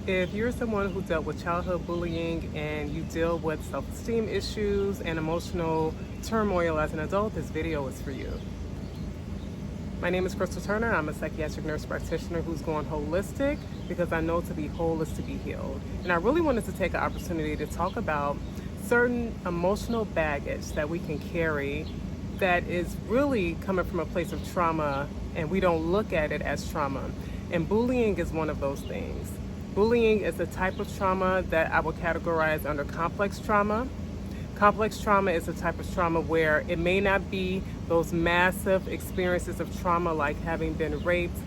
If you're someone who dealt with childhood bullying and you deal with self-esteem issues and emotional turmoil as an adult, this video is for you. My name is Crystal Turner. I'm a psychiatric nurse practitioner who's going holistic because I know to be whole is to be healed. And I really wanted to take an opportunity to talk about certain emotional baggage that we can carry that is really coming from a place of trauma, and we don't look at it as trauma. And bullying is one of those things. Bullying is a type of trauma that I would categorize under complex trauma. Complex trauma is a type of trauma where it may not be those massive experiences of trauma like having been raped,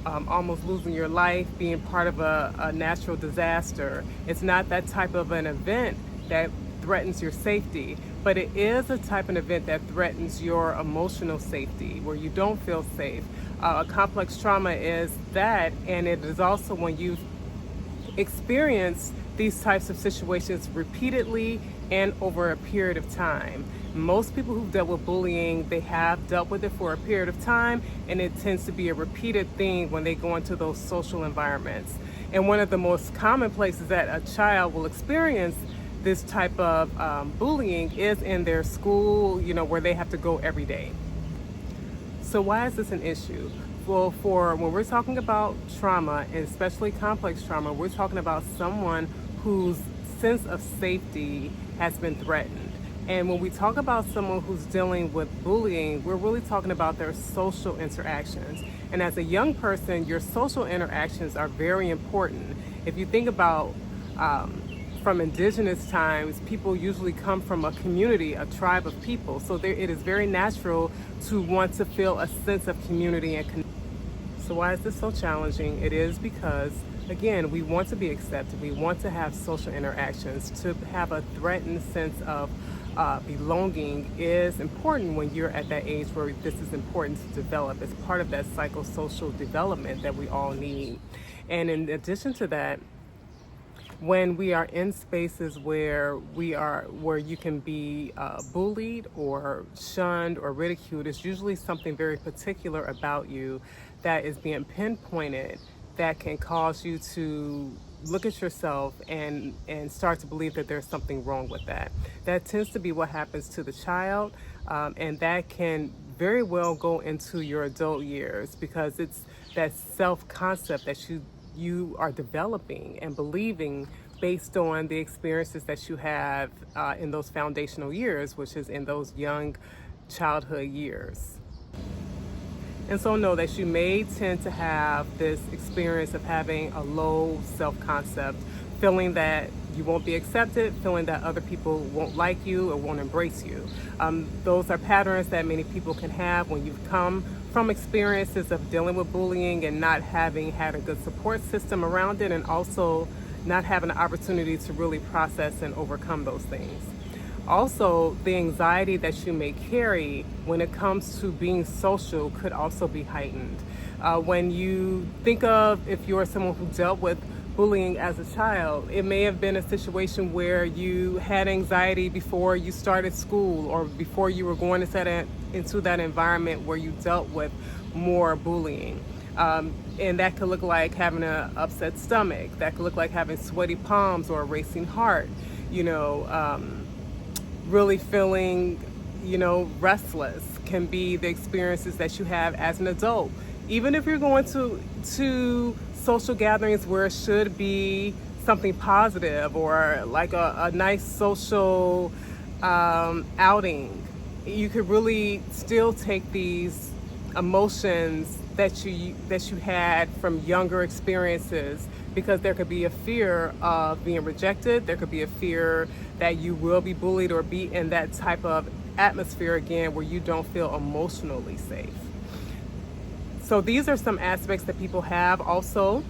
almost losing your life, being part of a natural disaster. It's not that type of an event that threatens your safety, but it is a type of event that threatens your emotional safety, where you don't feel safe. Complex trauma is that, and it is also when you've experienced these types of situations repeatedly and over a period of time. Most people who've dealt with bullying, they have dealt with it for a period of time, and it tends to be a repeated thing when they go into those social environments. And one of the most common places that a child will experience this type of bullying is in their school, where they have to go every day. So why is this an issue? Well, when we're talking about trauma, and especially complex trauma, we're talking about someone whose sense of safety has been threatened. And when we talk about someone who's dealing with bullying, we're really talking about their social interactions. And as a young person, your social interactions are very important. If you think about from indigenous times, people usually come from a community, a tribe of people. So it is very natural to want to feel a sense of community and connection. So why is this so challenging? It is because, again, we want to be accepted. We want to have social interactions. To have a threatened sense of belonging is important when you're at that age where this is important to develop. It's part of that psychosocial development that we all need. And in addition to that, when we are in spaces where you can be bullied or shunned or ridiculed, it's usually something very particular about you that is being pinpointed that can cause you to look at yourself and start to believe that there's something wrong with that. That tends to be what happens to the child, and that can very well go into your adult years, because it's that self-concept that you are developing and believing based on the experiences that you have in those foundational years, which is in those young childhood years. And so know that you may tend to have this experience of having a low self-concept, feeling that you won't be accepted, feeling that other people won't like you or won't embrace you. Those are patterns that many people can have when you've come from experiences of dealing with bullying and not having had a good support system around it, and also not having the opportunity to really process and overcome those things. Also, the anxiety that you may carry when it comes to being social could also be heightened. When you think of, if you're someone who dealt with bullying as a child, it may have been a situation where you had anxiety before you started school, or before you were going into that environment where you dealt with more bullying. And that could look like having an upset stomach. That could look like having sweaty palms or a racing heart. Really feeling, restless can be the experiences that you have as an adult. Even if you're going to social gatherings where it should be something positive, or like a nice social outing, you could really still take these emotions that you had from younger experiences, because there could be a fear of being rejected. There could be a fear that you will be bullied or be in that type of atmosphere again where you don't feel emotionally safe. So these are some aspects that people have. Also,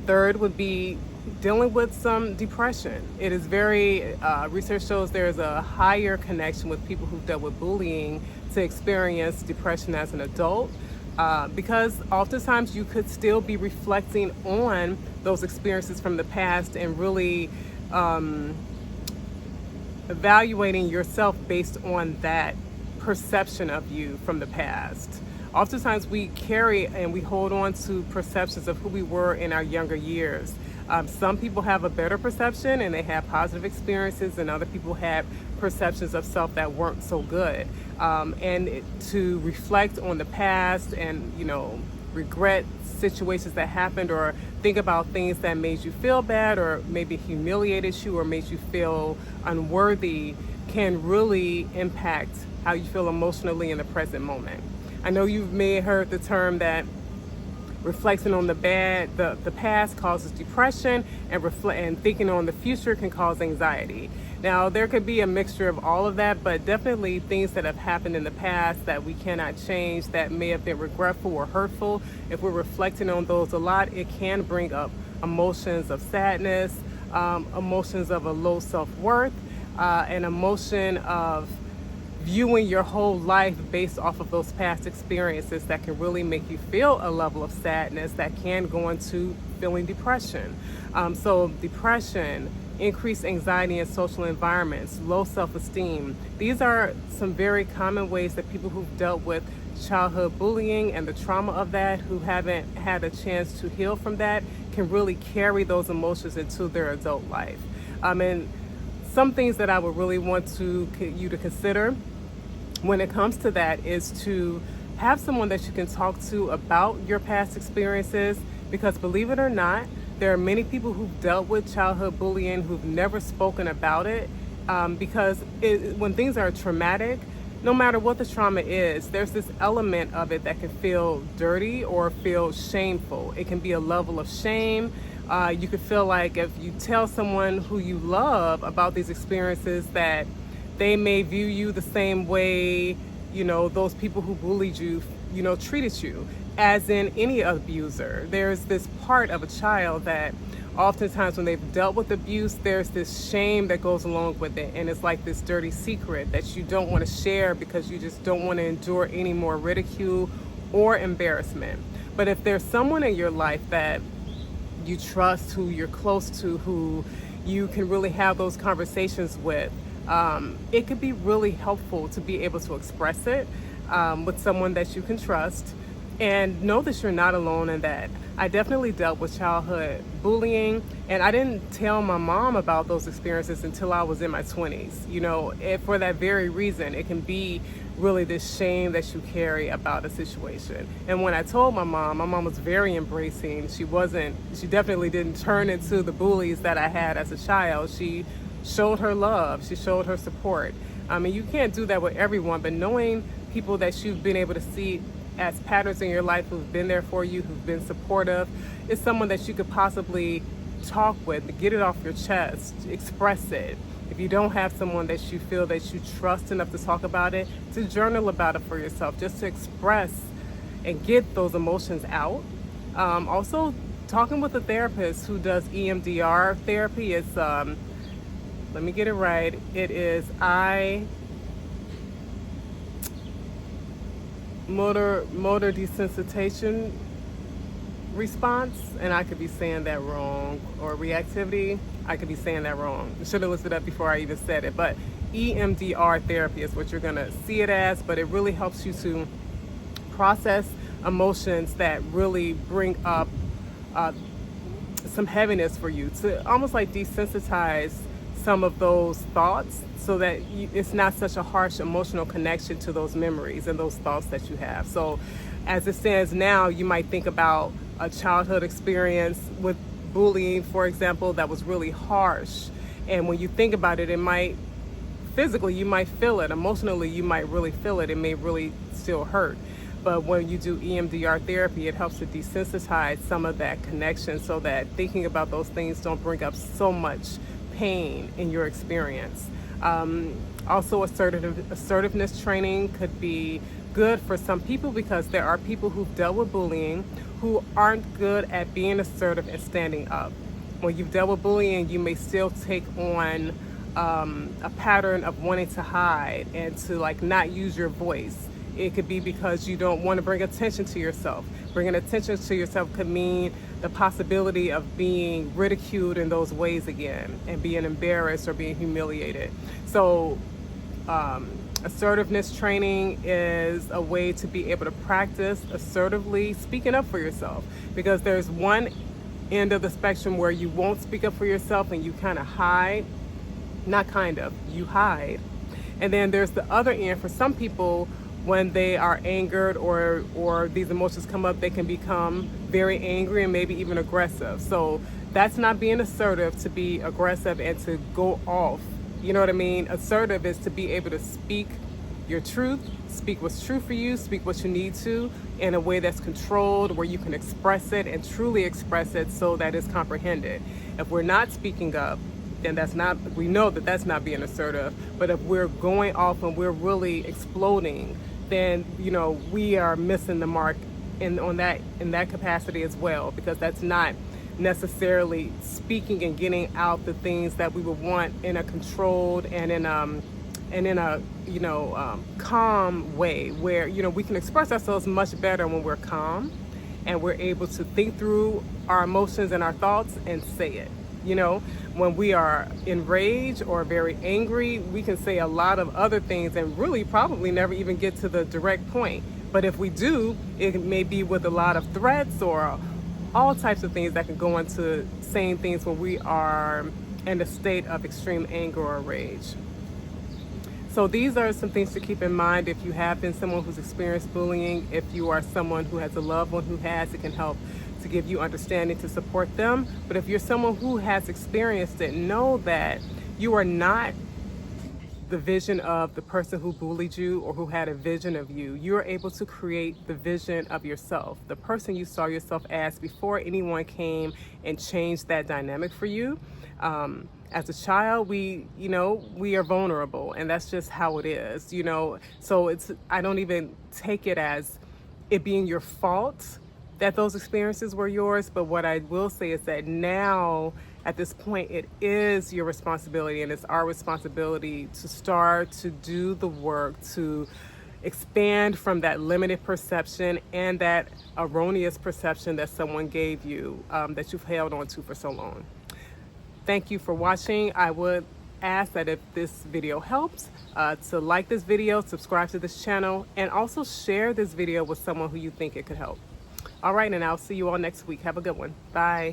third would be dealing with some depression. It is very, research shows there is a higher connection with people who've dealt with bullying to experience depression as an adult. Because oftentimes you could still be reflecting on those experiences from the past and really evaluating yourself based on that perception of you from the past. Oftentimes we carry and we hold on to perceptions of who we were in our younger years. Some people have a better perception and they have positive experiences, and other people have perceptions of self that weren't so good. To reflect on the past and, regret situations that happened, or think about things that made you feel bad or maybe humiliated you or made you feel unworthy, can really impact how you feel emotionally in the present moment. I know you may have heard the term that reflecting on the past causes depression, and thinking on the future can cause anxiety. Now, there could be a mixture of all of that, but definitely things that have happened in the past that we cannot change, that may have been regretful or hurtful, if we're reflecting on those a lot, it can bring up emotions of sadness, emotions of a low self-worth, an emotion of viewing your whole life based off of those past experiences that can really make you feel a level of sadness that can go into feeling depression. So depression, increased anxiety in social environments, low self-esteem. These are some very common ways that people who've dealt with childhood bullying and the trauma of that, who haven't had a chance to heal from that, can really carry those emotions into their adult life. And some things that I would really want you to consider when it comes to that is to have someone that you can talk to about your past experiences, because believe it or not, there are many people who've dealt with childhood bullying who've never spoken about it, because when things are traumatic, no matter what the trauma is, there's this element of it that can feel dirty or feel shameful. It can be a level of shame. You could feel like if you tell someone who you love about these experiences, that they may view you the same way, those people who bullied you, treated you, as in any abuser. There's this part of a child that oftentimes when they've dealt with abuse, there's this shame that goes along with it. And it's like this dirty secret that you don't want to share because you just don't want to endure any more ridicule or embarrassment. But if there's someone in your life that you trust, who you're close to, who you can really have those conversations with, it could be really helpful to be able to express it with someone that you can trust, and know that you're not alone in that. I definitely dealt with childhood bullying, and I didn't tell my mom about those experiences until I was in my 20s. For that very reason, it can be really this shame that you carry about a situation. And when I told my mom was very embracing. She definitely didn't turn into the bullies that I had as a child. She showed her love, she showed her support. And you can't do that with everyone, but knowing people that you've been able to see as patterns in your life, who've been there for you, who've been supportive, is someone that you could possibly talk with, get it off your chest, express it. If you don't have someone that you feel that you trust enough to talk about it, to journal about it for yourself, just to express and get those emotions out. Also, talking with a therapist who does EMDR therapy is, let me get it right, it is motor desensitization response, and I could be saying that wrong, or reactivity, I could be saying that wrong. I should have looked it up before I even said it, but EMDR therapy is what you're gonna see it as, but it really helps you to process emotions that really bring up some heaviness for you, to almost like desensitize some of those thoughts, so that it's not such a harsh emotional connection to those memories and those thoughts that you have. So as it stands now, you might think about a childhood experience with bullying, for example, that was really harsh. And when you think about it, physically, you might feel it. Emotionally, you might really feel it. It may really still hurt. But when you do EMDR therapy, it helps to desensitize some of that connection, so that thinking about those things don't bring up so much pain in your experience. Also, assertiveness training could be good for some people, because there are people who've dealt with bullying who aren't good at being assertive and standing up. When you've dealt with bullying, you may still take on a pattern of wanting to hide and to not use your voice. It could be because you don't want to bring attention to yourself. Bringing attention to yourself could mean the possibility of being ridiculed in those ways again, and being embarrassed or being humiliated. So assertiveness training is a way to be able to practice assertively speaking up for yourself, because there's one end of the spectrum where you won't speak up for yourself and you kind of hide. Not kind of, you hide. And then there's the other end. For some people, when they are angered or these emotions come up, they can become very angry and maybe even aggressive. So that's not being assertive, to be aggressive and to go off. You know what I mean? Assertive is to be able to speak your truth, speak what's true for you, speak what you need to in a way that's controlled, where you can express it and truly express it so that it's comprehended. If we're not speaking up, then we know that that's not being assertive. But if we're going off and we're really exploding, then we are missing the mark in that capacity as well, because that's not necessarily speaking and getting out the things that we would want in a controlled and in a calm way, where we can express ourselves much better when we're calm and we're able to think through our emotions and our thoughts and say it. When we are enraged or very angry, we can say a lot of other things and really probably never even get to the direct point. But if we do, it may be with a lot of threats or all types of things that can go into saying things when we are in a state of extreme anger or rage. So these are some things to keep in mind if you have been someone who's experienced bullying. If you are someone who has a loved one who has, it can help to give you understanding to support them. But if you're someone who has experienced it, know that you are not the vision of the person who bullied you or who had a vision of you. You're able to create the vision of yourself, the person you saw yourself as before anyone came and changed that dynamic for you. As a child, we are vulnerable, and that's just how it is, So I don't even take it as it being your fault that those experiences were yours. But what I will say is that now, at this point, it is your responsibility, and it's our responsibility to start to do the work to expand from that limited perception and that erroneous perception that someone gave you, that you've held on to for so long. Thank you for watching. I would ask that if this video helps, to like this video, subscribe to this channel, and also share this video with someone who you think it could help. All right, and I'll see you all next week. Have a good one. Bye.